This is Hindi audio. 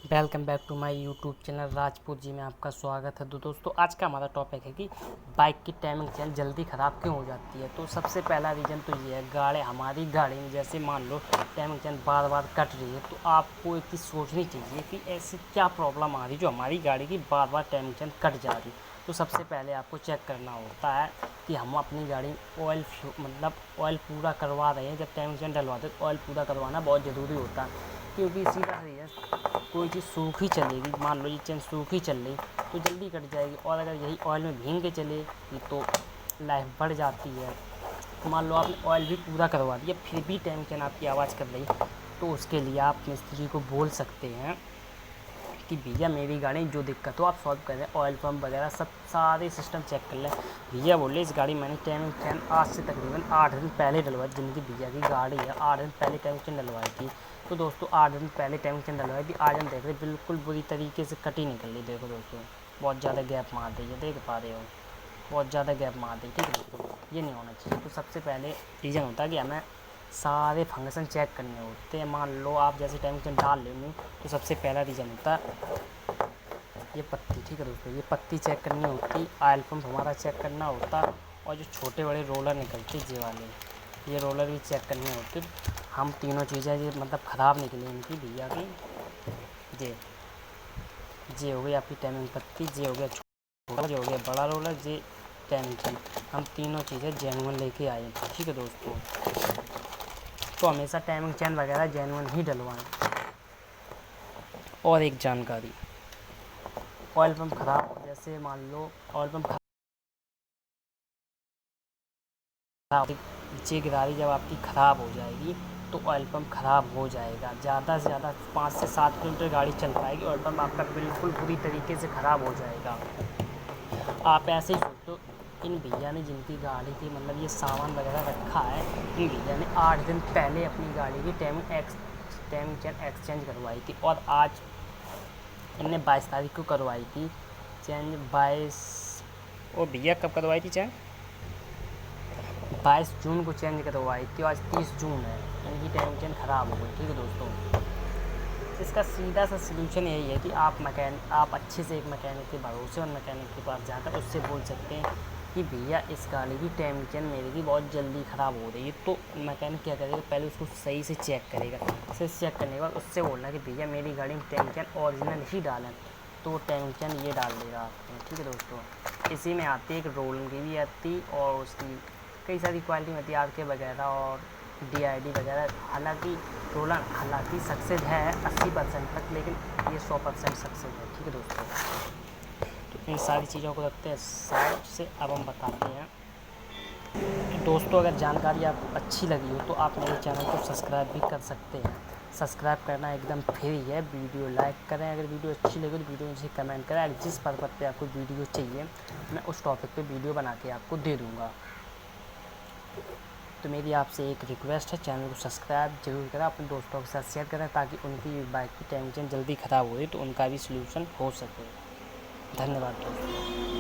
Welcome back to my YouTube channel Rajput ji में आपका स्वागत है। तो दोस्तों आज का हमारा टॉपिक है कि बाइक की टाइमिंग चेन जल्दी ख़राब क्यों हो जाती है। तो सबसे पहला रीज़न तो ये है हमारी गाड़ी में जैसे मान लो टाइमिंग चेन बार बार कट रही है, तो आपको एक चीज़ सोचनी चाहिए कि ऐसी क्या प्रॉब्लम आ रही है जो हमारी गाड़ी की बार बार टाइमिंग चेन कट जा रही। तो सबसे पहले आपको चेक करना होता है कि हम अपनी गाड़ी में ऑयल पूरा करवा रहे हैं। जब टाइमिंग चेन डलवाते हैं तो ऑयल पूरा करवाना बहुत ज़रूरी होता है, क्योंकि सीधा रीज़न कोई चीज़ सूखी चलेगी, मान लो ये चेन सूखी चल रही तो जल्दी कट जाएगी, और अगर यही ऑयल में भींग के चलेगी तो लाइफ बढ़ जाती है। मान लो आपने ऑयल भी पूरा करवा दिया फिर भी टाइम चेन आपकी आवाज़ कर रही, तो उसके लिए आप मिस्त्री को बोल सकते हैं कि भैया मेरी गाड़ी में जो दिक्कत हो आप सॉल्व कर दें, ऑयल पम्प वगैरह सब सारे सिस्टम चेक कर लें। भैया बोले इस गाड़ी मैंने टाइमिंग चेन आज से तकरीबन 8 दिन पहले डलवाई, जिनकी भैया की गाड़ी है 8 दिन पहले टाइमिंग चेन डलवाई थी। तो दोस्तों 8 दिन पहले टाइमिंग चेन डलवाई थी, आज हम देख रहे बिल्कुल बुरी तरीके से कटी निकल रही। देखो दोस्तों बहुत ज़्यादा गैप मार रही है, देख पा रहे हो बहुत ज़्यादा गैप मार रही। ठीक है दोस्तों, ये नहीं होना चाहिए। तो सबसे पहले रीज़न होता है कि हमें सारे फंक्शन चेक करने होते हैं। मान लो आप जैसे टाइमिंग चेन डाल लेंगे तो सबसे पहला रीज़न होता है ये पत्ती। ठीक है दोस्तों, ये पत्ती चेक करनी होती, ऑयल पंप हमारा चेक करना होता, और जो छोटे बड़े रोलर निकलते जे वाले ये रोलर भी चेक करने होते। हम तीनों चीज़ें ये ख़राब निकली इनकी भैया की। जे हो गई आपकी टाइमिंग पत्ती, जे हो गया छोटा, जे हो गया बड़ा रोलर, जे टाइमिंग चेन, हम तीनों चीज़ें जेनुअन लेके आए। ठीक है दोस्तों, तो हमेशा टाइमिंग चेन वगैरह जेनुअन ही डलवाएं। और एक जानकारी, ऑयल पंप ख़राब, जैसे मान लो ऑयल पंप ख़राब नीचे गिरारी जब आपकी ख़राब हो जाएगी तो ऑयल पंप ख़राब हो जाएगा। ज़्यादा से ज़्यादा 5 से 7 किलोमीटर गाड़ी चल पाएगी, ऑयल पंप आपका बिल्कुल पूरी तरीके से ख़राब हो जाएगा। आप ऐसे ही सोचो, इन भैया ने जिनकी गाड़ी की ये सामान वगैरह रखा है, इन भैया ने 8 दिन पहले अपनी गाड़ी की टाइमिंग चेन एक्सचेंज करवाई थी, और आज इनने 22 तारीख को करवाई थी चेंज। 22 ओ भैया कब करवाई थी चेंज? 22 जून को चेंज करवाई थी, आज 30 जून है, इनकी टाइमिंग चेन ख़राब हो गई। ठीक है दोस्तों, इसका सीधा सा सलूशन यही है कि आप अच्छे से एक मैकेनिक के भरोसेमंद मैकेनिक के पास जाकर उससे बोल सकते हैं कि भैया इस गाड़ी की टाइमिंग चेन मेरे की बहुत जल्दी ख़राब हो रही है। तो मैकेनिक क्या करेगा, पहले उसको सही से चेक करेगा, सही से चेक करने के बाद उससे बोलना कि भैया मेरी गाड़ी में टाइमिंग चेन ओरिजिनल ही डालें, तो वो टाइमिंग चेन ये डाल देगा आपने। ठीक है दोस्तों, इसी में आती है एक रोलिंग की भी आती, और उसकी कई सारी क्वालिटी में आती है, RK वगैरह और DID वगैरह। हालांकि सक्सेस है 80% तक, लेकिन ये 100% सक्सेस है। ठीक है दोस्तों, तो इन सारी चीज़ों को रखते हैं साइड से, अब हम बताते हैं। तो दोस्तों अगर जानकारी आपको अच्छी लगी हो तो आप मेरे चैनल को सब्सक्राइब भी कर सकते हैं। सब्सक्राइब करना एकदम फ्री है। वीडियो लाइक करें, अगर वीडियो अच्छी लगे तो वीडियो मुझे कमेंट करें। अगर जिस पर्पज़ पे आपको वीडियो चाहिए मैं उस टॉपिक पे वीडियो बना के आपको दे दूँगा। तो मेरी आपसे एक रिक्वेस्ट है, चैनल को सब्सक्राइब जरूर करें, अपने दोस्तों के साथ शेयर करें, ताकि उनकी बाइक की टाइमिंग चेन जल्दी ख़राब हो रही तो उनका भी सलूशन हो सके। धन्यवाद दोस्तों।